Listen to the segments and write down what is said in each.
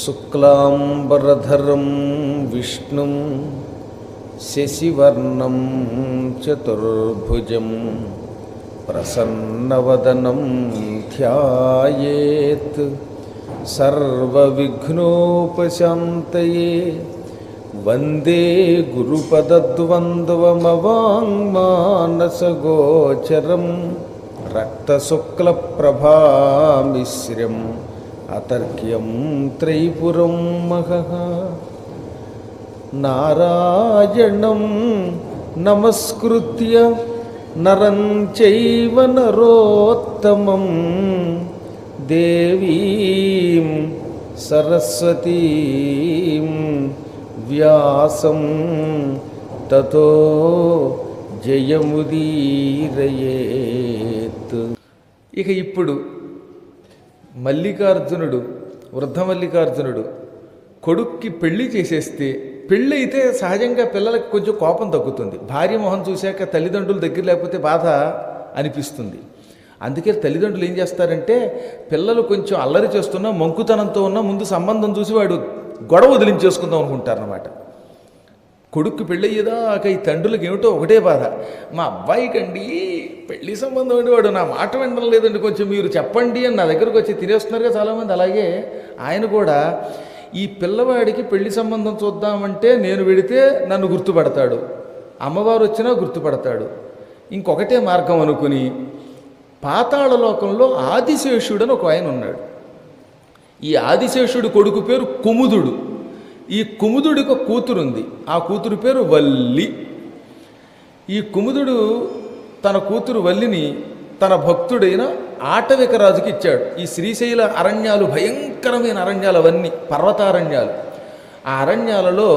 శుక్లాంబరధరం విష్ణుం శశివర్ణం చతుర్భుజం ప్రసన్నవదనం ధ్యాయేత్ సర్వవిఘ్నోపశాంతయే. వందే గురుపదద్వంద్వమవాంగ్మానసగోచరం రక్తశుక్లప్రభామిశ్రం అతర్క్యం త్రైపురం మహః. నారాయణం నమస్కృత్య నరం చైవ నరోత్తమం దేవీం సరస్వతీం వ్యాసం తతో జయముదీరయేత్. ఇక ఇప్పుడు మల్లికార్జునుడు, వృద్ధ మల్లికార్జునుడు కొడుక్కి పెళ్లి చేసేస్తే, పెళ్ళి అయితే సహజంగా పిల్లలకి కొంచెం కోపం తగ్గుతుంది. భార్య మొహం చూశాక తల్లిదండ్రులు దగ్గర లేకపోతే బాధ అనిపిస్తుంది. అందుకే తల్లిదండ్రులు ఏం చేస్తారంటే, పిల్లలు కొంచెం అల్లరి చేస్తున్నా, మంకుతనంతో ఉన్నా ముందు సంబంధం చూసి వాడు గొడవ వదిలించేసుకుందాం అనుకుంటారన్నమాట. కొడుక్కి పెళ్ళయ్యేదాక ఈ తండ్రులకు ఏమిటో ఒకటే బాధ, మా అబ్బాయికండి పెళ్లి సంబంధం అండి, వాడు నా మాట వినడం లేదండి, కొంచెం మీరు చెప్పండి అని నా దగ్గరకు వచ్చి తినేస్తున్నారుగా చాలామంది. అలాగే ఆయన కూడా ఈ పిల్లవాడికి పెళ్లి సంబంధం చూద్దామంటే నేను వెడితే నన్ను గుర్తుపడతాడు, అమ్మవారు వచ్చినా గుర్తుపడతాడు, ఇంకొకటే మార్గం అనుకుని పాతాళ లోకంలో ఆదిశేషుడు అని ఒక ఆయన ఉన్నాడు. ఈ ఆదిశేషుడు కొడుకు పేరు కుముదుడు. ఈ కుముదుడికి ఒక కూతురుంది, ఆ కూతురు పేరు వల్లి. ఈ కుముదుడు తన కూతురు వల్లిని తన భక్తుడైన ఆటవికరాజుకి ఇచ్చాడు. ఈ శ్రీశైల అరణ్యాలు భయంకరమైన అరణ్యాలు, అవన్నీ పర్వతారణ్యాలు. ఆ అరణ్యాలలో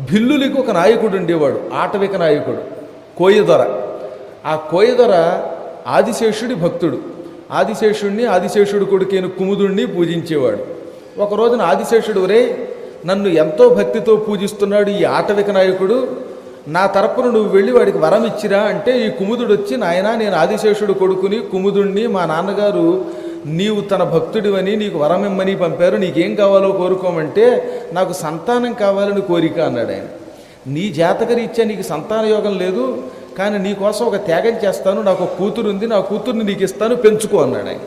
భిల్లులకి ఒక నాయకుడు ఉండేవాడు, ఆటవిక నాయకుడు, కోయదొర. ఆ కోయదొర ఆదిశేషుడి భక్తుడు. ఆదిశేషుడిని, ఆదిశేషుడు కొడుకైన కుముదుడిని పూజించేవాడు. ఒక రోజున ఆదిశేషుడు, ఒరే నన్ను ఎంతో భక్తితో పూజిస్తున్నాడు ఈ ఆటవిక నాయకుడు, నా తరపున నువ్వు వెళ్ళి వాడికి వరం ఇచ్చిరా అంటే, ఈ కుముదుడు వచ్చి, నాయనా నేను ఆదిశేషుడు కొడుకుని కుముదుణ్ణి, మా నాన్నగారు నీవు తన భక్తుడివని నీకు వరం ఇమ్మని పంపారు, నీకేం కావాలో కోరుకోమంటే, నాకు సంతానం కావాలని కోరిక అన్నాడు ఆయన. నీ జాతకరీత్యా నీకు సంతాన యోగం లేదు, కానీ నీకోసం ఒక త్యాగం చేస్తాను, నాకు ఒక కూతురు ఉంది, నా కూతుర్ని నీకు ఇస్తాను, పెంచుకో అన్నాడు ఆయన.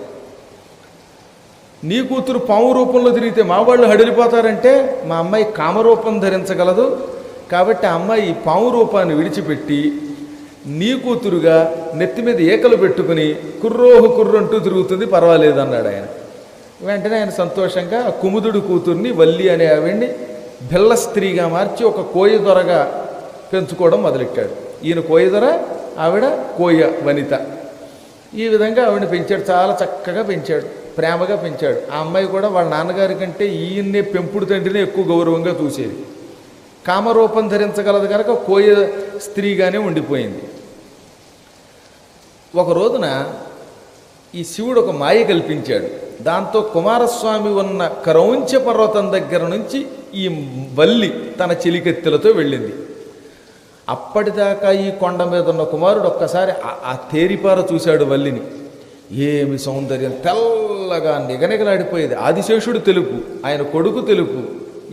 నీ కూతురు పాము రూపంలో తిరిగితే మా వాళ్ళు హడిలిపోతారంటే, మా అమ్మాయి కామరూపం ధరించగలదు, కాబట్టి ఆ అమ్మాయి పాము రూపాన్ని విడిచిపెట్టి నీ కూతురుగా నెత్తి మీద ఏకలు పెట్టుకుని కుర్రోహు కుర్రంటూ తిరుగుతుంది, పర్వాలేదు అన్నాడు ఆయన. వెంటనే ఆయన సంతోషంగా ఆ కుముదుడు కూతుర్ని వల్లి అనే ఆవిడ్ని బిల్ల స్త్రీగా మార్చి ఒక కోయదొరగా పెంచుకోవడం మొదలెట్టాడు. ఈయన కోయదొర, ఆవిడ కోయ వనిత. ఈ విధంగా ఆవిడని పెంచాడు, చాలా చక్కగా పెంచాడు, ప్రేమగా పెంచాడు. ఆ అమ్మాయి కూడా వాళ్ళ నాన్నగారి కంటే ఈయన్నే పెంపుడు తండ్రిని ఎక్కువ గౌరవంగా చూసేది. కామరూపం ధరించగలదు కనుక కోయ స్త్రీగానే ఉండిపోయింది. ఒక రోజున ఈ శివుడు ఒక మాయ కల్పించాడు. దాంతో కుమారస్వామి ఉన్న క్రౌంచ పర్వతం దగ్గర నుంచి ఈ వల్లి తన చెలికెత్తెలతో వెళ్ళింది. అప్పటిదాకా ఈ కొండ మీద ఉన్న కుమారుడు ఒక్కసారి ఆ తేరిపార చూశాడు వల్లిని. ఏమి సౌందర్యం, తెల్లగా నిగనిగలాడిపోయేది. ఆదిశేషుడు తెలుపు, ఆయన కొడుకు తెలుపు,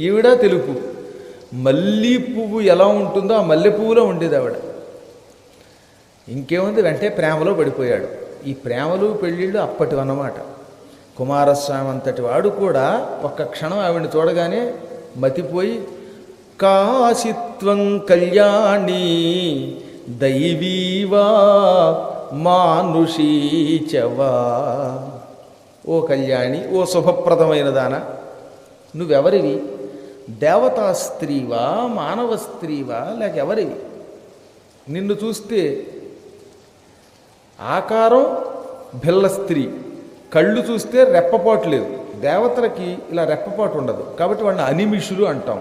ఈవిడ తెలుపు. మల్లె పువ్వు ఎలా ఉంటుందో ఆ మల్లె పువ్వులో ఉండేది ఆవిడ. ఇంకేముంది, వెంటనే ప్రేమలో పడిపోయాడు. ఈ ప్రేమలు పెళ్ళిళ్ళు అప్పటివన్నమాట. కుమారస్వామి అంతటి వాడు కూడా ఒక్క క్షణం ఆవిడని చూడగానే మతిపోయి, కాశిత్వం కళ్యాణి దైవీవా మానుషీచవా. ఓ కళ్యాణి, ఓ శుభప్రదమైన దాన, నువ్వెవరివి? దేవతా స్త్రీవా, మానవ స్త్రీవా, లేక ఎవరివి? నిన్ను చూస్తే ఆకారం బిల్ల స్త్రీ, కళ్ళు చూస్తే రెప్పపాటు లేదు. దేవతలకి ఇలా రెప్పపాటు ఉండదు, కాబట్టి వాళ్ళని అనిమిషులు అంటాం.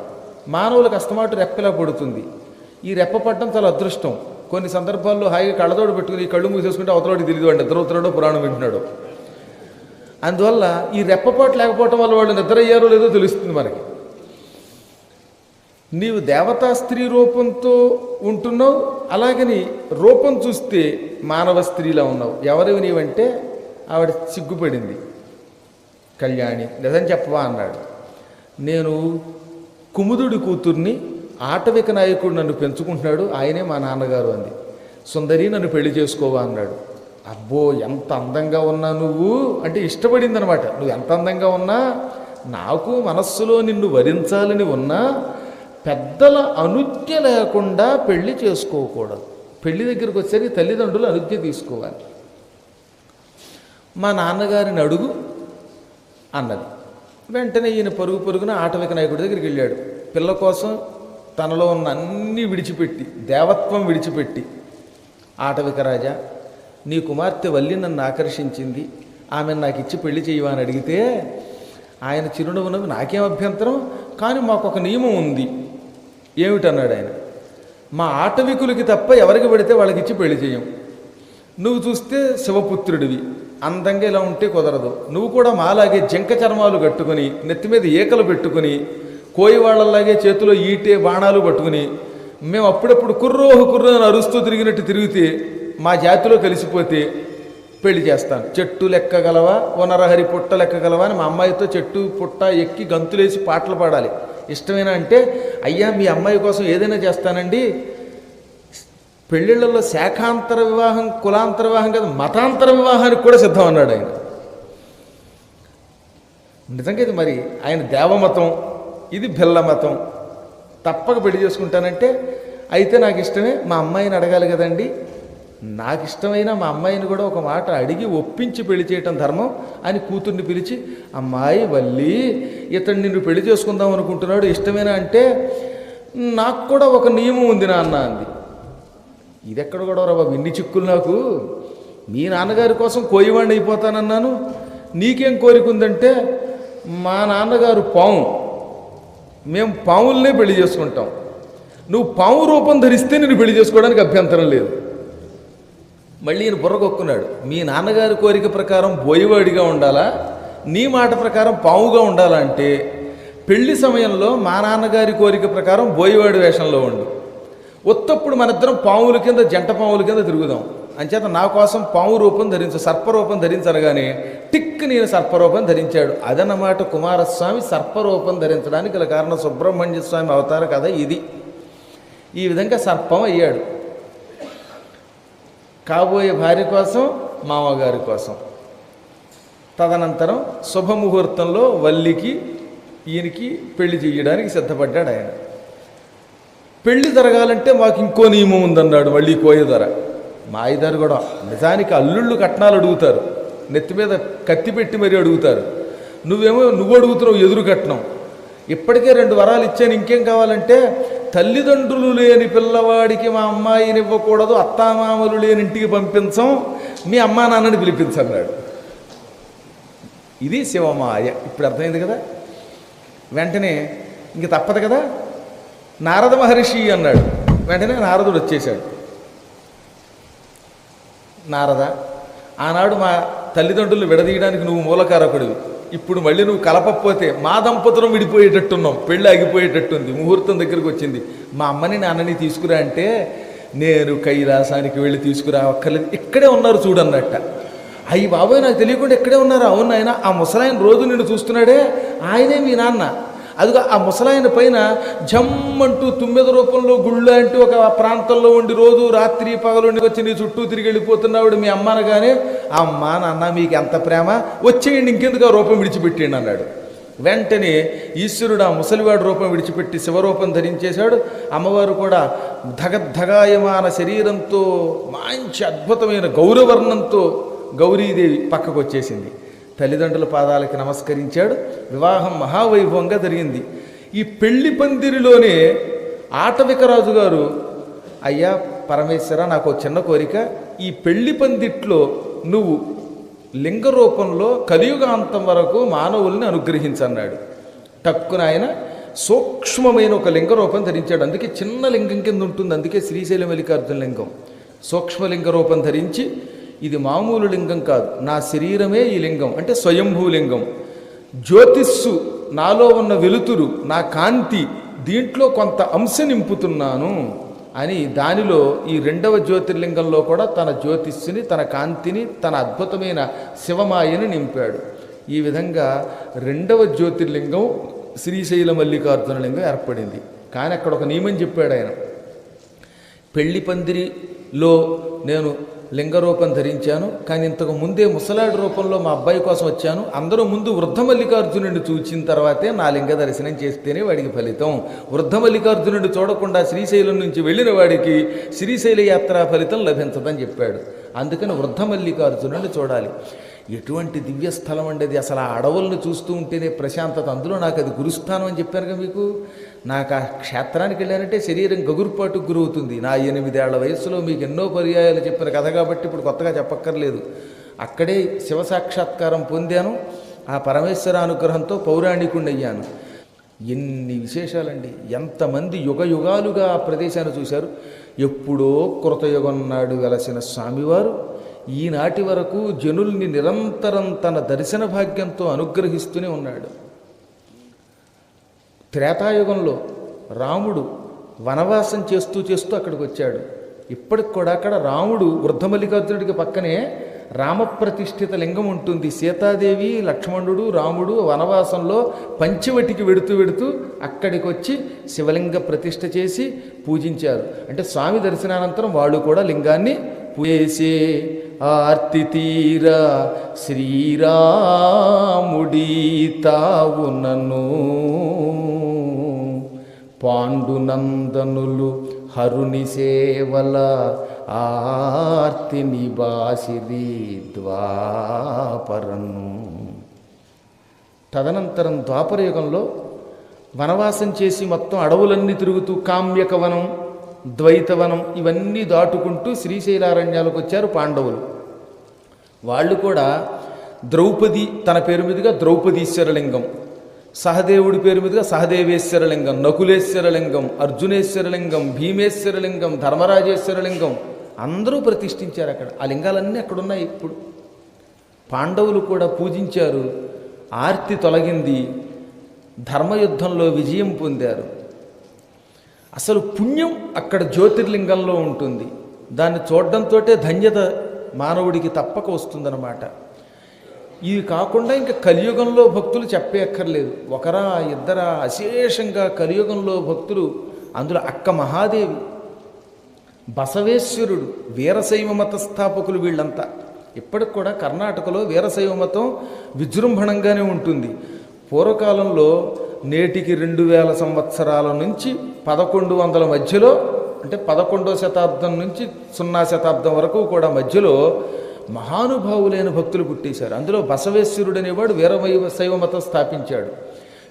మానవులకు అస్తమాటు రెప్పలా పడుతుంది. ఈ రెప్ప పడటం చాలా అదృష్టం. కొన్ని సందర్భాల్లో హాయిగా కళ్ళతోడు పెట్టుకుని ఈ కళ్ళు మూసేసుకుంటే అవతలవాడికి తెలియదు, వాడు నిద్రవుతున్నాడో పురాణం వింటున్నాడు. అందువల్ల ఈ రెప్పపాటు లేకపోవటం వల్ల వాళ్ళు నిద్ర అయ్యారో లేదో తెలుస్తుంది మనకి. నీవు దేవతా స్త్రీ రూపంతో ఉంటున్నావు, అలాగని రూపం చూస్తే మానవ స్త్రీలా ఉన్నావు. ఎవరివి నీవంటే ఆవిడ సిగ్గుపడింది. కళ్యాణి నిజం చెప్పవా అన్నాడు. నేను కుముదుడి కూతుర్ని, ఆటవిక నాయకుడు నన్ను పెంచుకుంటున్నాడు, ఆయనే మా నాన్నగారు అంది. సుందరి నన్ను పెళ్లి చేసుకోవా అన్నాడు. అబ్బో ఎంత అందంగా ఉన్నా నువ్వు అంటే ఇష్టపడింది అనమాట. నువ్వు ఎంత అందంగా ఉన్నా, నాకు మనస్సులో నిన్ను వరించాలని ఉన్నా పెద్దల అనుజ్ఞ లేకుండా పెళ్లి చేసుకోకూడదు. పెళ్లి దగ్గరికి వచ్చేసరికి తల్లిదండ్రులు అనుజ్ఞ తీసుకోవాలి. మా నాన్నగారిని అడుగు అన్నది. వెంటనే ఈయన పరుగు పరుగున ఆటవిక నాయకుడి దగ్గరికి వెళ్ళాడు. పిల్ల కోసం తనలో ఉన్న అన్నీ విడిచిపెట్టి, దేవత్వం విడిచిపెట్టి, ఆటవిక రాజా, నీ కుమార్తె వల్లి నన్ను ఆకర్షించింది, ఆమెను నాకు ఇచ్చి పెళ్లి చేయవా అని అడిగితే ఆయన చిరునవ్వు నాకేం అభ్యంతరం, కానీ మాకు ఒక నియమం ఉంది. ఏమిటన్నాడు ఆయన. మా ఆటవికులకి తప్ప ఎవరికి పడితే వాళ్ళకి ఇచ్చి పెళ్లి చేయం. నువ్వు చూస్తే శివపుత్రుడివి, అందంగా ఇలా ఉంటే కుదరదు. నువ్వు కూడా మాలాగే జంక చర్మాలు కట్టుకుని, నెత్తి మీద ఏకలు పెట్టుకుని, కోయి వాళ్ళలాగే చేతిలో ఈటే బాణాలు పట్టుకుని, మేము అప్పుడప్పుడు కుర్రో అని అరుస్తూ తిరిగినట్టు తిరిగితే మా జాతిలో కలిసిపోతే పెళ్లి చేస్తాను. చెట్టు లెక్కగలవా, ఓ నరహరి పుట్ట లెక్కగలవా అని మా అమ్మాయితో చెట్టు పుట్ట ఎక్కి గంతులేసి పాటలు పాడాలి. ఇష్టమేనా అంటే, అయ్యా మీ అమ్మాయి కోసం ఏదైనా చేస్తానండి, పెళ్ళిళ్ళల్లో శాఖాంతర వివాహం, కులాంతర వివాహం కాదు, మతాంతర వివాహానికి కూడా సిద్ధం అన్నాడు ఆయన. నిజంగా ఇది మరి ఆయన దేవమతం, ఇది భిల్ల మతం. తప్పక పెళ్లి చేసుకుంటానంటే, అయితే నాకు ఇష్టమే, మా అమ్మాయిని అడగాలి కదండి, నాకు ఇష్టమైన మా అమ్మాయిని కూడా ఒక మాట అడిగి ఒప్పించి పెళ్లి చేయటం ధర్మం అని కూతుర్ని పిలిచి, అమ్మాయి వల్లి, ఇతడు నిన్ను పెళ్లి చేసుకుందాం అనుకుంటున్నాడు, ఇష్టమేనా అంటే, నాకు కూడా ఒక నియమం ఉంది నాన్న అంది. ఇది ఎక్కడ కూడా రా బాబు, ఇన్ని చిక్కులు నాకు, మీ నాన్నగారి కోసం కోయివాడిని అయిపోతానన్నాను, నీకేం కోరిక ఉందంటే, మా నాన్నగారు పాము, మేము పాములనే పెళ్లి చేసుకుంటాం, నువ్వు పాము రూపం ధరిస్తే నేను పెళ్లి చేసుకోవడానికి అభ్యంతరం లేదు. మళ్ళీ ఈయన బుర్రకొక్కున్నాడు. మీ నాన్నగారి కోరిక ప్రకారం బోయివాడిగా ఉండాలా, నీ మాట ప్రకారం పాముగా ఉండాలా అంటే, పెళ్లి సమయంలో మా నాన్నగారి కోరిక ప్రకారం బోయివాడి వేషంలో ఉండు, ఉత్తప్పుడు మనిద్దరం పాముల కింద, జంట పాముల కింద తిరుగుదాం. అంచేత నా కోసం పాము రూపం ధరించు, సర్పరూపం ధరించనగానే టిక్ నేను సర్పరూపం ధరించాడు. అదన్నమాట కుమారస్వామి సర్పరూపం ధరించడానికి గల కారణం. సుబ్రహ్మణ్య స్వామి అవతార కథ ఇది. ఈ విధంగా సర్పం అయ్యాడు. కాబోయే భార్య కోసం, మామగారి కోసం. తదనంతరం శుభముహూర్తంలో వల్లికి ఈయనకి పెళ్లి చేయడానికి సిద్ధపడ్డాడు ఆయన. పెళ్లి జరగాలంటే మాకు ఇంకో నియమం ఉందన్నాడు మళ్ళీ కోయధర. మాయదారు కూడా నిజానికి అల్లుళ్ళు కట్నాలు అడుగుతారు, నెత్తి మీద కత్తి పెట్టి మరీ అడుగుతారు. నువ్వు అడుగుతున్నావు ఎదురు కట్నం. ఇప్పటికే 2 వరాలు ఇచ్చాను, ఇంకేం కావాలంటే, తల్లిదండ్రులు లేని పిల్లవాడికి మా అమ్మాయిని ఇవ్వకూడదు, అత్తామామలు లేని ఇంటికి పంపించం, మీ అమ్మా నాన్నని పిలిపించన్నాడు. ఇది శివమాయ. ఇప్పుడు అర్థమైంది కదా. వెంటనే ఇంక తప్పదు కదా, నారద మహర్షి అన్నాడు. వెంటనే నారదుడు వచ్చేశాడు. నారద, ఆనాడు మా తల్లిదండ్రులు విడదీయడానికి నువ్వు మూలకారకుడివి, ఇప్పుడు మళ్ళీ నువ్వు కలపకపోతే మా దంపతులం విడిపోయేటట్టున్నాం, పెళ్ళి ఆగిపోయేటట్టుంది, ముహూర్తం దగ్గరికి వచ్చింది, మా అమ్మని నాన్నని తీసుకురా అంటే, నేను కైలాసానికి వెళ్ళి తీసుకురా అక్కర్లేదు, ఇక్కడే ఉన్నారు చూడన్నట్ట. అయ్యి బాబోయ్, నాకు తెలియకుండా ఇక్కడే ఉన్నారు. అవును ఆయన, ఆ ముసలాయన రోజు నిన్ను చూస్తున్నాడే, ఆయనే మీ నాన్న. అదిగో ఆ ముసలాయన పైన జమ్మంటూ 9 రూపంలో గుళ్ళు అంటూ ఒక ప్రాంతంలో ఉండి రోజు రాత్రి పగలుండి వచ్చి నీ చుట్టూ తిరిగి వెళ్ళిపోతున్నాడు మీ అమ్మ అనగానే, అమ్మా నాన్న మీకు ఎంత ప్రేమ, వచ్చేయండి, ఇంకెందుకు ఆ రూపం విడిచిపెట్టేయండి అన్నాడు. వెంటనే ఈశ్వరుడు ఆ ముసలివాడు రూపం విడిచిపెట్టి శివరూపం ధరించేశాడు. అమ్మవారు కూడా ధగద్ధగాయమాన శరీరంతో మంచి అద్భుతమైన గౌరవర్ణంతో గౌరీదేవి పక్కకు వచ్చేసింది. తల్లిదండ్రుల పాదాలకి నమస్కరించాడు. వివాహం మహావైభవంగా జరిగింది. ఈ పెళ్లి పందిరిలోనే ఆటవికరాజు గారు, అయ్యా పరమేశ్వర, నాకు చిన్న కోరిక, ఈ పెళ్లి పందిట్లో నువ్వు లింగ రూపంలో కలియుగాంతం వరకు మానవుల్ని అనుగ్రహించన్నాడు. టక్కున ఆయన సూక్ష్మమైన ఒక లింగ రూపం ధరించాడు. అందుకే చిన్న లింగం కింద ఉంటుంది, అందుకే శ్రీశైల మల్లికార్జున లింగం. సూక్ష్మలింగ రూపం ధరించి, ఇది మామూలు లింగం కాదు, నా శరీరమే ఈ లింగం అంటే స్వయంభూలింగం, జ్యోతిస్సు నాలో ఉన్న వెలుతురు, నా కాంతి, దీంట్లో కొంత అంశ నింపుతున్నాను అని దానిలో ఈ 2వ జ్యోతిర్లింగంలో కూడా తన జ్యోతిస్సుని, తన కాంతిని, తన అద్భుతమైన శివమాయని నింపాడు. ఈ విధంగా 2వ జ్యోతిర్లింగం శ్రీశైల మల్లికార్జున లింగం ఏర్పడింది. కానీ అక్కడ ఒక నియమం చెప్పాడు ఆయన. పెళ్లి పందిరిలో నేను లింగరూపం ధరించాను, కానీ ఇంతకు ముందే ముసలాడి రూపంలో మా అబ్బాయి కోసం వచ్చాను. అందరూ ముందు వృద్ధ మల్లికార్జునుడిని చూచిన తర్వాతే నా లింగ దర్శనం చేస్తేనే వాడికి ఫలితం. వృద్ధ మల్లికార్జునుడిని చూడకుండా శ్రీశైలం నుంచి వెళ్ళిన వాడికి శ్రీశైల యాత్రా ఫలితం లభించదని చెప్పాడు. అందుకని వృద్ధ మల్లికార్జునుడిని చూడాలి. ఎటువంటి దివ్యస్థలం అండి అసలు. ఆ అడవులను చూస్తూ ఉంటేనే ప్రశాంతత. అందులో నాకు అది గురుస్థానం అని చెప్పానుగా మీకు. నాకు ఆ క్షేత్రానికి వెళ్ళానంటే శరీరం గగురుపాటుకు గురవుతుంది. నా 8 ఏళ్ల వయస్సులో మీకు ఎన్నో పర్యాయాలు చెప్పిన కథ కాబట్టి ఇప్పుడు కొత్తగా చెప్పక్కర్లేదు. అక్కడే శివ సాక్షాత్కారం పొందాను. ఆ పరమేశ్వర అనుగ్రహంతో పౌరాణికుణ్ణి అయ్యాను. ఎన్ని విశేషాలండి. ఎంతమంది యుగ యుగాలుగా ఆ ప్రదేశాన్ని చూశారు. ఎప్పుడో కృతయుగం నాడు వెలసిన స్వామివారు ఈనాటి వరకు జనుల్ని నిరంతరం తన దర్శన భాగ్యంతో అనుగ్రహిస్తూనే ఉన్నాడు. త్రేతాయుగంలో రాముడు వనవాసం చేస్తూ చేస్తూ అక్కడికి వచ్చాడు. ఇప్పటికి కూడా అక్కడ రాముడు వృద్ధమల్లికార్జునుడికి పక్కనే రామప్రతిష్ఠిత లింగం ఉంటుంది. సీతాదేవి, లక్ష్మణుడు, రాముడు వనవాసంలో పంచవటికి వెడుతూ అక్కడికి వచ్చి శివలింగ ప్రతిష్ఠ చేసి పూజించారు. అంటే స్వామి దర్శనానంతరం వాళ్ళు కూడా లింగాన్ని పూజేసే ఆర్తి తీర శ్రీరాముడి తావునను పాండునందనులు హరుని సేవల ఆర్తి నివాసిది ద్వాపరను. తదనంతరం ద్వాపరయుగంలో వనవాసం చేసి మొత్తం అడవులన్నీ తిరుగుతూ కామ్యకవనం, ద్వైతవనం ఇవన్నీ దాటుకుంటూ శ్రీశైలారణ్యాలకు వచ్చారు పాండవులు. వాళ్ళు కూడా ద్రౌపది తన పేరు మీదుగా ద్రౌపదీశ్వరలింగం, సహదేవుడి పేరు మీదుగా సహదేవేశ్వరలింగం, నకులేశ్వరలింగం, అర్జునేశ్వరలింగం, భీమేశ్వరలింగం, ధర్మరాజేశ్వరలింగం అందరూ ప్రతిష్ఠించారు అక్కడ. ఆ లింగాలన్నీ అక్కడున్నాయి. ఇప్పుడు పాండవులు కూడా పూజించారు. ఆర్తి తొలగింది. ధర్మయుద్ధంలో విజయం పొందారు. అసలు పుణ్యం అక్కడ జ్యోతిర్లింగంలో ఉంటుంది. దాన్ని చూడడంతో ధన్యత మానవుడికి తప్పక వస్తుందన్నమాట. ఇవి కాకుండా ఇంకా కలియుగంలో భక్తులు చెప్పక్కర్లేదు. ఒకరా ఇద్దరా అశేషంగా కలియుగంలో భక్తులు. అందులో అక్క మహాదేవి, బసవేశ్వరుడు, వీరశైవ మత స్థాపకులు వీళ్ళంతా. ఇప్పటికి కూడా కర్ణాటకలో వీరశైవ మతం విజృంభణంగానే ఉంటుంది. పూర్వకాలంలో నేటికి 2000 సంవత్సరాల నుంచి 1100 మధ్యలో, అంటే 11వ శతాబ్దం నుంచి 0వ శతాబ్దం వరకు కూడా మధ్యలో మహానుభావులైన భక్తులు పుట్టేశారు. అందులో బసవేశ్వరుడు అనేవాడు శైవ మతం స్థాపించాడు.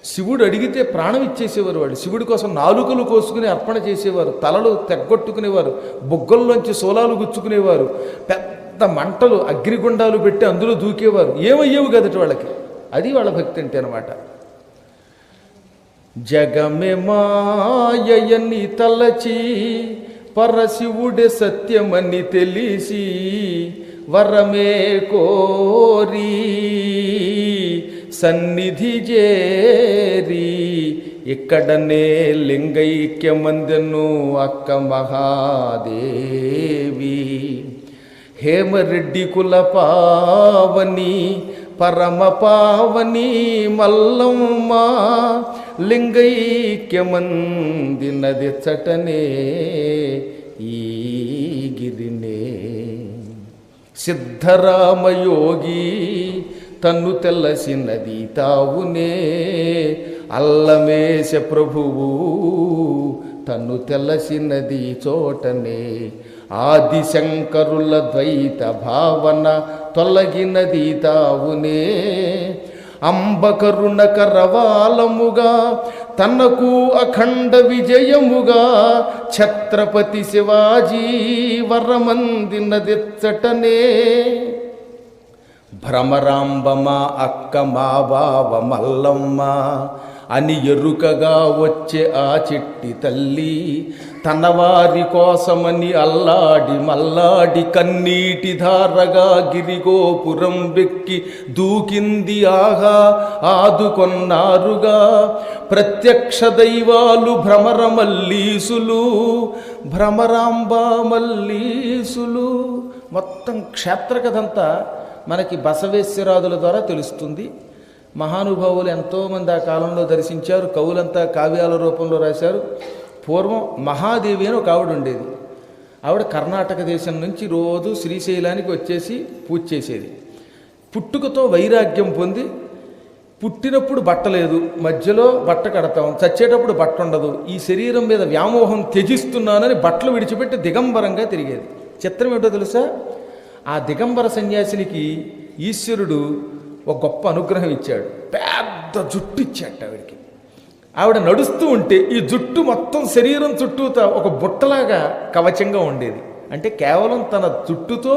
శివుడు అడిగితే ప్రాణం ఇచ్చేసేవారు. వాళ్ళు శివుడి కోసం నాలుకలు కోసుకుని అర్పణ చేసేవారు, తలలు తెగ్గొట్టుకునేవారు, బొగ్గల్లోంచి సోలాలు గుచ్చుకునేవారు, పెద్ద మంటలు అగ్నిగుండాలు పెట్టి అందులో దూకేవారు. ఏమయ్యేవి కదటి వాళ్ళకి. అది వాళ్ళ భక్తి అంటే అనమాట. జగమే మాయని తలచి పరశివుడే సత్యమని తెలిసి వరమే కోరి సన్నిధి చేరి ఇక్కడనే లింగైక్యమందెను అక్క మహాదేవి. హేమరెడ్డి కుల పావని పరమ పావని మల్లమ్మ లింగైక్యమందినది చటనే ఈ గిరినే. సిద్ధరామయోగి తన్ను తెల్లసినది తావునే అల్లమేశ ప్రభువు తన్ను తెల్లసినది చోటనే. ఆదిశంకరుల ద్వైత భావన తొలగినది తావునే. అంబకరుణ కరవాలముగా తనకు అఖండ విజయముగా ఛత్రపతి శివాజీ వరమందినదిచ్చటనే. భ్రమరాంబమ అక్క మా బావ మల్లమ్మ అని ఎరుకగా వచ్చే ఆ చిట్టి తల్లి తన వారి కోసమని అల్లాడి మల్లాడి కన్నీటి ధారగా గిరిగోపురం వెక్కి దూకింది. ఆహా ఆదుకొన్నారుగా ప్రత్యక్ష దైవాలు భ్రమర మల్లీసులు, భ్రమరాంబ మల్లీసులు. మొత్తం క్షేత్ర కథంతా మనకి బసవేశ్వరాదుల ద్వారా తెలుస్తుంది. మహానుభావులు ఎంతోమంది ఆ కాలంలో దర్శించారు. కవులంతా కావ్యాల రూపంలో రాశారు. పూర్వం మహాదేవి అని ఒక ఆవిడ ఉండేది. ఆవిడ కర్ణాటక దేశం నుంచి రోజు శ్రీశైలానికి వచ్చేసి పూజ చేసేది. పుట్టుకతో వైరాగ్యం పొంది, పుట్టినప్పుడు బట్ట లేదు, మధ్యలో బట్ట కడతాం, చచ్చేటప్పుడు బట్ట ఉండదు, ఈ శరీరం మీద వ్యామోహం త్యజిస్తున్నానని బట్టలు విడిచిపెట్టి దిగంబరంగా తిరిగేది. చిత్రం ఏంటో తెలుసా? ఆ దిగంబర సన్యాసినికి ఈశ్వరుడు ఒక గొప్ప అనుగ్రహం ఇచ్చాడు. పెద్ద జుట్టు ఇచ్చాడు ఆవిడికి. ఆవిడ నడుస్తూ ఉంటే ఈ జుట్టు మొత్తం శరీరం చుట్టూతా ఒక బుట్టలాగా కవచంగా ఉండేది. అంటే కేవలం తన జుట్టుతో,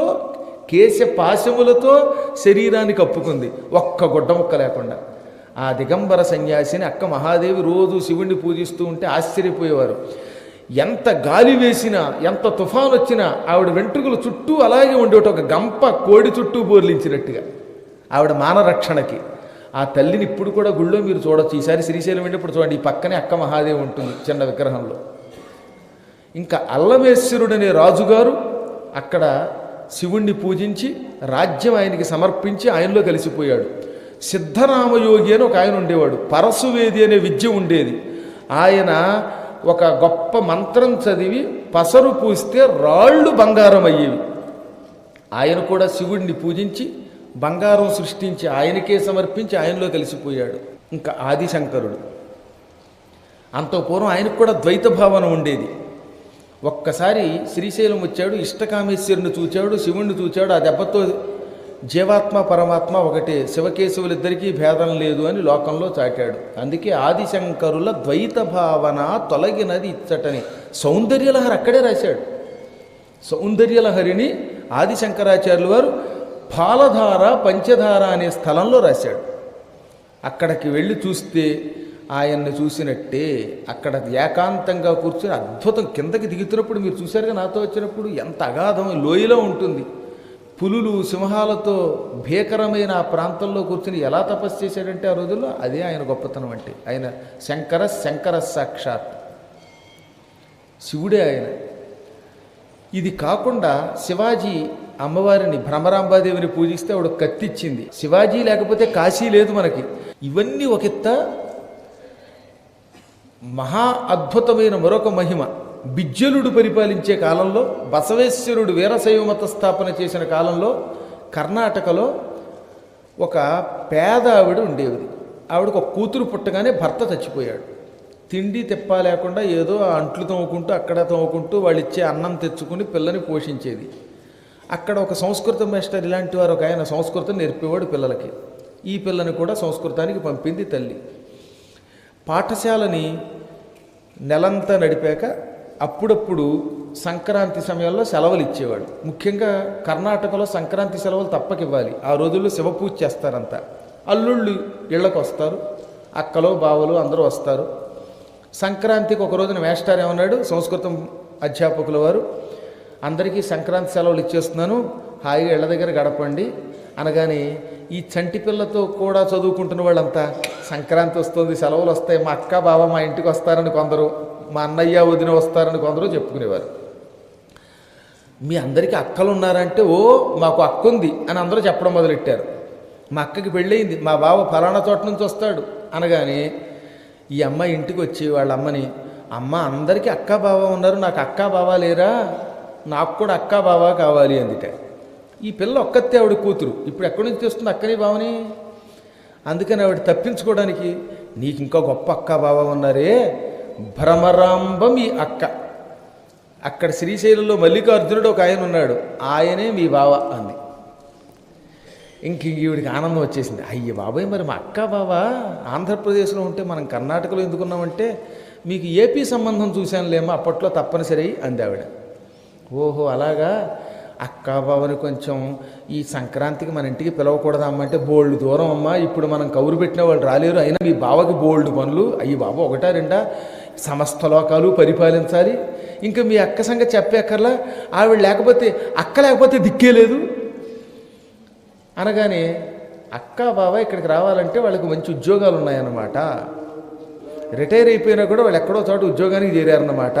కేశ పాశములతో శరీరాన్ని కప్పుకుంది, ఒక్క గుడ్డ ముక్క లేకుండా. ఆ దిగంబర సన్యాసిని అక్క మహాదేవి రోజు శివుణ్ణి పూజిస్తూ ఉంటే ఆశ్చర్యపోయేవారు. ఎంత గాలి వేసినా, ఎంత తుఫాను వచ్చినా ఆవిడ వెంట్రుకలు చుట్టూ అలాగే ఉండేటి, ఒక గంప కోడి చుట్టూ బోర్లించినట్టుగా. ఆవిడ మానరక్షణకి ఆ తల్లిని ఇప్పుడు కూడా గుళ్ళో మీరు చూడొచ్చు. ఈసారి శ్రీశైలం వెళ్ళినప్పుడు చూడండి, ఈ పక్కనే అక్క మహాదేవి ఉంటుంది చిన్న విగ్రహంలో. ఇంకా అల్లమేశ్వరుడనే రాజుగారు అక్కడ శివుణ్ణి పూజించి రాజ్యం ఆయనకి సమర్పించి ఆయనలో కలిసిపోయాడు. సిద్ధరామయోగి అని ఒక ఆయన ఉండేవాడు. పరశువేది అనే విద్య ఉండేది. ఆయన ఒక గొప్ప మంత్రం చదివి పసరు పూస్తే రాళ్ళు బంగారం అయ్యేవి. ఆయన కూడా శివుడిని పూజించి బంగారం సృష్టించి ఆయనకే సమర్పించి ఆయనలో కలిసిపోయాడు. ఇంకా ఆదిశంకరుడు అంత పూర్వం ఆయనకు కూడా ద్వైత భావన ఉండేది. ఒక్కసారి శ్రీశైలం వచ్చాడు, ఇష్టకామేశ్వరుని చూచాడు, శివుణ్ణి చూచాడు. ఆ దెబ్బతో జీవాత్మ పరమాత్మ ఒకటే, శివకేశవులిద్దరికీ భేదం లేదు అని లోకంలో చాటాడు. అందుకే ఆదిశంకరుల ద్వైత భావన తొలగినది ఇచ్చటని సౌందర్యలహరి అక్కడే రాశాడు. సౌందర్యలహరిని ఆదిశంకరాచార్యులు వారు పాలధార పంచధార అనే స్థలంలో రాశాడు. అక్కడికి వెళ్ళి చూస్తే ఆయన్ని చూసినట్టే. అక్కడ ఏకాంతంగా కూర్చొని అద్భుతం. కిందకి దిగుతున్నప్పుడు మీరు చూశారుగా నాతో వచ్చినప్పుడు, ఎంత అగాధం లోయలో ఉంటుంది. పులులు సింహాలతో భీకరమైన ఆ ప్రాంతంలో కూర్చుని ఎలా తపస్సు చేశాడంటే ఆ రోజుల్లో, అదే ఆయన గొప్పతనం. అంటే ఆయన శంకర సాక్షాత్ శివుడే ఆయన. ఇది కాకుండా శివాజీ అమ్మవారిని భ్రమరాంబాదేవిని పూజిస్తే ఆవిడ కత్తిచ్చింది. శివాజీ లేకపోతే కాశీ లేదు మనకి. ఇవన్నీ ఒకెత్త. మహా అద్భుతమైన మరొక మహిమ, బిజ్జలుడు పరిపాలించే కాలంలో, బసవేశ్వరుడు వీరశైవ మత స్థాపన చేసిన కాలంలో కర్ణాటకలో ఒక పేద ఆవిడ ఉండేది. ఆవిడకు ఒక కూతురు పుట్టగానే భర్త చచ్చిపోయాడు. తిండి తెప్ప లేకుండా ఏదో అంట్లు తోముకుంటూ అక్కడ తోముకుంటూ వాళ్ళు ఇచ్చే అన్నం తెచ్చుకుని పిల్లని పోషించేది. అక్కడ ఒక సంస్కృత మాస్టర్ ఇలాంటి వారు ఒక ఆయన సంస్కృతం నేర్పేవాడు పిల్లలకి. ఈ పిల్లని కూడా సంస్కృతానికి పంపింది తల్లి. పాఠశాలని నెలంతా నడిపాక అప్పుడప్పుడు సంక్రాంతి సమయంలో సెలవులు ఇచ్చేవాడు. ముఖ్యంగా కర్ణాటకలో సంక్రాంతి సెలవులు తప్పకివ్వాలి. ఆ రోజుల్లో శివ పూజ చేస్తారంతా. అల్లుళ్ళు ఇళ్లకు వస్తారు, అక్కలు బావలు అందరూ వస్తారు. సంక్రాంతికి ఒక రోజున మేస్టార్ ఏమన్నాడు, సంస్కృతం అధ్యాపకుల వారు, అందరికీ సంక్రాంతి సెలవులు ఇచ్చేస్తున్నాను, హాయిగా ఇళ్ల దగ్గర గడపండి అనగానే ఈ చంటి పిల్లతో కూడా చదువుకుంటున్న వాళ్ళంతా సంక్రాంతి వస్తుంది, సెలవులు వస్తాయి, మా అక్క బావ మా ఇంటికి వస్తారని కొందరు, మా అన్నయ్య వదిన వస్తారని కొందరు చెప్పుకునేవారు. మీ అందరికీ అక్కలు ఉన్నారంటే, ఓ మాకు అక్క ఉంది అని అందరూ చెప్పడం మొదలెట్టారు. మా అక్కకి పెళ్ళయింది, మా బావ ఫలానా చోట నుంచి వస్తాడు అనగానే ఈ అమ్మ ఇంటికి వచ్చి వాళ్ళ అమ్మని, అమ్మ అందరికీ అక్క బావ ఉన్నారు, నాకు అక్క బావ లేరా, నాకు కూడా అక్క బావ కావాలి అందుట. ఈ పిల్ల ఒక్కతే ఆవిడ కూతురు, ఇప్పుడు ఎక్కడి నుంచి తెస్తుంది అక్కని బావని? అందుకని ఆవిడ తప్పించుకోవడానికి, నీకు ఇంకా గొప్ప అక్క బావ ఉన్నారే, భ్రమరాంబ మీ అక్క. అక్కడ శ్రీశైలంలో మల్లికార్జునుడు ఒక ఆయన ఉన్నాడు, ఆయనే మీ బావ అంది. ఇంక ఈవిడికి ఆనందం వచ్చేసింది. అయ్య బాబాయ్, మరి మా అక్క బావ ఆంధ్రప్రదేశ్లో ఉంటే మనం కర్ణాటకలో ఎందుకున్నామంటే, మీకు ఏపీ సంబంధం చూశానులేమో అప్పట్లో తప్పనిసరి అంది ఆవిడ. ఓహో అలాగా, అక్క బావని కొంచెం ఈ సంక్రాంతికి మన ఇంటికి పిలవకూడదమ్మంటే, బోల్డ్ దూరం అమ్మా, ఇప్పుడు మనం కౌరు పెట్టిన వాళ్ళు రాలేరు, అయినా మీ బావకి బోల్డ్ పనులు, అయ్యి బాబు ఒకటా రెండా, సమస్త లోకాలు పరిపాలించాలి, ఇంకా మీ అక్క సంగతి చెప్పేక్కర్లా, ఆవిడ లేకపోతే అక్క లేకపోతే దిక్కే లేదు అనగానే, అక్క బావ ఇక్కడికి రావాలంటే వాళ్ళకి మంచి ఉద్యోగాలు ఉన్నాయన్నమాట, రిటైర్ అయిపోయినా కూడా వాళ్ళు ఎక్కడో చోట ఉద్యోగానికి చేరారన్నమాట,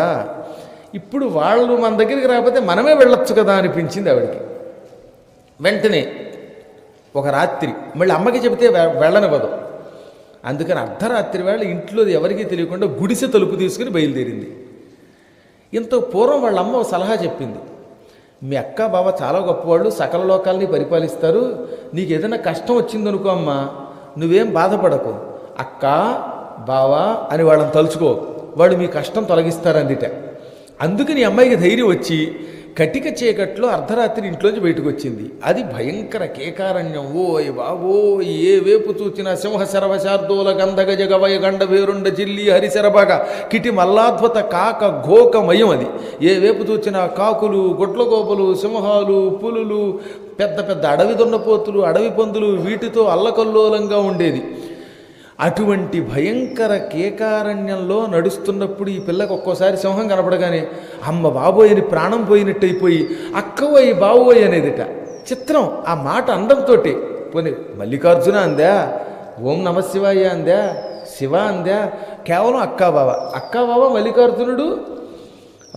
ఇప్పుడు వాళ్ళు మన దగ్గరికి రాకపోతే మనమే వెళ్ళొచ్చు కదా అనిపించింది ఆవిడికి. వెంటనే ఒక రాత్రి మళ్ళీ అమ్మకి చెబితే వెళ్ళనివ్వదు, అందుకని అర్ధరాత్రి వేళ ఇంట్లో ఎవరికీ తెలియకుండా గుడిసె తలుపు తీసుకుని బయలుదేరింది. ఇంత పూర్వం వాళ్ళ అమ్మ సలహా చెప్పింది, మీ అక్క బావ చాలా గొప్పవాళ్ళు, సకల లోకాలని పరిపాలిస్తారు, నీకు ఏదైనా కష్టం వచ్చిందనుకో అమ్మా, నువ్వేం బాధపడకు, అక్క బావ అని వాళ్ళని తలుచుకో, వాళ్ళు మీ కష్టం తొలగిస్తారందిట. అందుకని అమ్మాయికి ధైర్యం వచ్చి కటిక చీకట్లో అర్ధరాత్రి ఇంట్లోంచి బయటకు వచ్చింది. అది భయంకర కేకారణ్యం. ఓయ్ బాబో, ఏ వేపు చూచిన సింహ శరవ శార్దూల గంధగ జగవయ గండ వేరుండ జిల్లి హరిశరభగ కిటి మల్లాద్భుత కాక ఘోకమయం. అది ఏ వేపు చూచిన కాకులు, గొడ్లగోపలు, సింహాలు, పులులు, పెద్ద పెద్ద అడవి దున్నపోతులు, అడవి పందులు, వీటితో అల్లకల్లోలంగా ఉండేది. అటువంటి భయంకర కేకారణ్యంలో నడుస్తున్నప్పుడు ఈ పిల్లకి ఒక్కోసారి సింహం కనపడగానే అమ్మ బాబోయ్ అని ప్రాణం పోయినట్టయిపోయి అక్కవోయ్ బావోయ్ అనేదిట. చిత్రం, ఆ మాట అండంతో పోనీ మల్లికార్జున అందా, ఓం నమశివాయ అందా, శివ అందా, కేవలం అక్కా బావ మల్లికార్జునుడు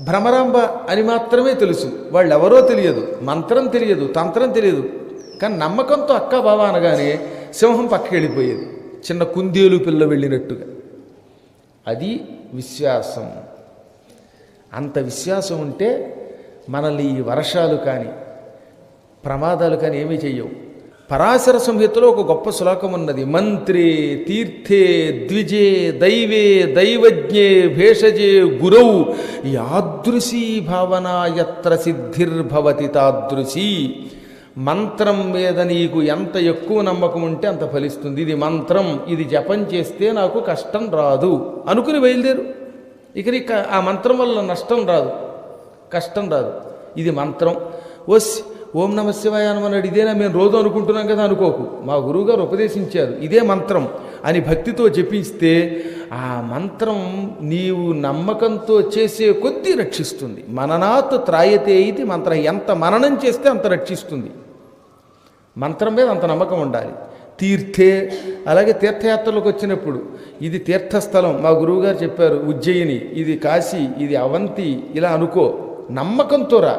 భ్రమరాంబ అని మాత్రమే తెలుసు. వాళ్ళెవరో తెలియదు, మంత్రం తెలియదు, తంత్రం తెలియదు. కానీ నమ్మకంతో అక్కా బావ అనగానే సింహం పక్కకి వెళ్ళిపోయేది, చిన్న కుందేలు పిల్ల వెళ్ళినట్టుగా. అది విశ్వాసం. అంత విశ్వాసం ఉంటే మనల్ని ఈ వర్షాలు కానీ ప్రమాదాలు కానీ ఏమీ చెయ్యవు. పరాశర సంహితలో ఒక గొప్ప శ్లోకం ఉన్నది, మంత్రే తీర్థే ద్విజే దైవే దైవజ్ఞే భేషజే గురౌ యాదృశీ భావన యత్ర సిద్ధిర్భవతి తాదృశీ. మంత్రం మీద నీకు ఎంత ఎక్కువ నమ్మకం ఉంటే అంత ఫలిస్తుంది. ఇది మంత్రం, ఇది జపం చేస్తే నాకు కష్టం రాదు అనుకుని బయలుదేరు. ఇక ఆ మంత్రం వల్ల నష్టం రాదు, కష్టం రాదు. ఇది మంత్రం. ఓం నమ శివాయ అనమన్నాడు, ఇదేనా మేము రోజు అనుకుంటున్నాం కదా అనుకోకు. మా గురువుగారు ఉపదేశించారు, ఇదే మంత్రం అని భక్తితో జపిస్తే ఆ మంత్రం నీవు నమ్మకంతో చేసే కొద్దీ రక్షిస్తుంది. మననాత్ త్రాయతే ఇది మంత్రం. ఎంత మననం చేస్తే అంత రక్షిస్తుంది. మంత్రం మీద అంత నమ్మకం ఉండాలి. తీర్థే, అలాగే తీర్థయాత్రలకు వచ్చినప్పుడు ఇది తీర్థస్థలం, మా గురువుగారు చెప్పారు ఉజ్జయిని, ఇది కాశీ, ఇది అవంతి, ఇలా అనుకో, నమ్మకంతో రా.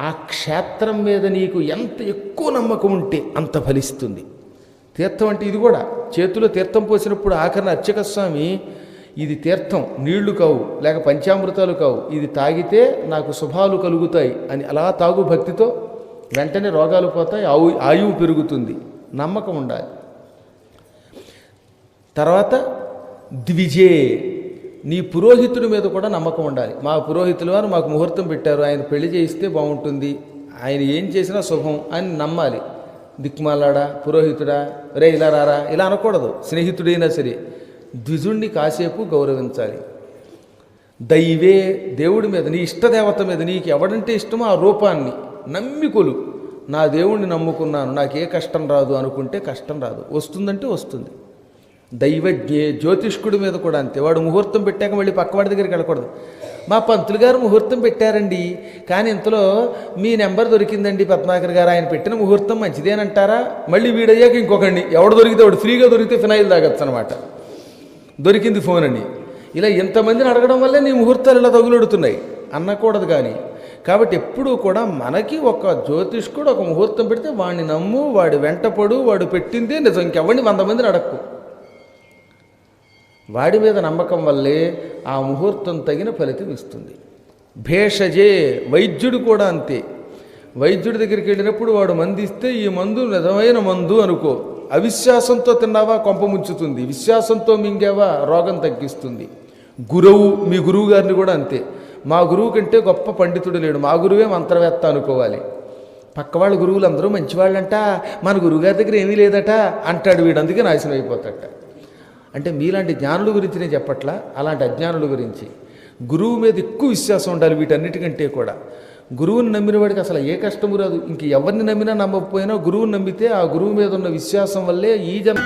ఆ క్షేత్రం మీద నీకు ఎంత ఎక్కువ నమ్మకం ఉంటే అంత ఫలిస్తుంది. తీర్థం అంటే ఇది కూడా, చేతిలో తీర్థం పోసినప్పుడు ఆఖరణ అర్చక స్వామి, ఇది తీర్థం, నీళ్లు కావు, లేక పంచామృతాలు కావు, ఇది తాగితే నాకు శుభాలు కలుగుతాయి అని అలా తాగు భక్తితో. వెంటనే రోగాలు పోతాయి, ఆయువు పెరుగుతుంది. నమ్మకం ఉండాలి. తర్వాత ద్విజే, నీ పురోహితుడి మీద కూడా నమ్మకం ఉండాలి. మా పురోహితుల వారు మాకు ముహూర్తం పెట్టారు, ఆయన పెళ్లి చేయిస్తే బాగుంటుంది, ఆయన ఏం చేసినా శుభం అని నమ్మాలి. దిక్మాలాడా, పురోహితుడా, రే ఇలా రారా ఇలా అనకూడదు. స్నేహితుడైనా సరే ద్విజుణ్ణి కాసేపు గౌరవించాలి. దైవే, దేవుడి మీద, నీ ఇష్టదేవత మీద నీకు ఎవడంటే ఇష్టమో ఆ రూపాన్ని నమ్మికొలు. నా దేవుణ్ణి నమ్ముకున్నాను, నాకే కష్టం రాదు అనుకుంటే కష్టం రాదు, వస్తుందంటే వస్తుంది. దైవజ్ఞే, జ్యోతిష్కుడి మీద కూడా అంతే. వాడు ముహూర్తం పెట్టాక మళ్ళీ పక్కవాడి దగ్గరికి వెళ్ళకూడదు. మా పంతులు గారు ముహూర్తం పెట్టారండి, కానీ ఇంతలో మీ నెంబర్ దొరికిందండి పద్మాకర్ గారు, ఆయన పెట్టిన ముహూర్తం మంచిదేనంటారా? మళ్ళీ వీడయ్యాక ఇంకొకడిని, ఎవడు దొరికితే వాడు ఫ్రీగా దొరికితే ఫినాయిల్ తాగొచ్చు అనమాట, దొరికింది ఫోన్ అని. ఇలా ఎంతమందిని అడగడం వల్లే నీ ముహూర్తాలు ఇలా తగులుడుతున్నాయి అనకూడదు. కానీ కాబట్టి ఎప్పుడూ కూడా మనకి ఒక జ్యోతిష్కుడు ఒక ముహూర్తం పెడితే వాడిని నమ్ము, వాడి వెంటపడు, వాడు పెట్టిందే నిజం, ఇంకెవడిని 100 మందిని అడక్కు. వాడి మీద నమ్మకం వల్లే ఆ ముహూర్తం తగిన ఫలితం ఇస్తుంది. భేషజే, వైద్యుడు కూడా అంతే. వైద్యుడి దగ్గరికి వెళ్ళినప్పుడు వాడు మందు ఇస్తే ఈ మందు నిజమైన మందు అనుకో. అవిశ్వాసంతో తిన్నావా కొంప ముంచుతుంది, విశ్వాసంతో మింగావా రోగం తగ్గిస్తుంది. గురువు, మీ గురువు గారిని కూడా అంతే. మా గురువు కంటే గొప్ప పండితుడు లేడు, మా గురువే మంత్రవేత్త అనుకోవాలి. పక్క వాళ్ళ గురువులు అందరూ మంచివాళ్ళంట, మన గురువుగారి దగ్గర ఏమీ లేదట అంటాడు వీడు, అందుకే నాశనం అయిపోతాట. అంటే మీలాంటి జ్ఞానుల గురించి నేను చెప్పట్లా, అలాంటి అజ్ఞానుల గురించి. గురువు మీద ఎక్కువ విశ్వాసం ఉండాలి వీటన్నిటికంటే కూడా. గురువుని నమ్మిన వాడికి అసలు ఏ కష్టము రాదు. ఇంక ఎవరిని నమ్మినా నమ్మకపోయినా గురువుని నమ్మితే ఆ గురువు మీద ఉన్న విశ్వాసం వల్లే ఈ జన్మ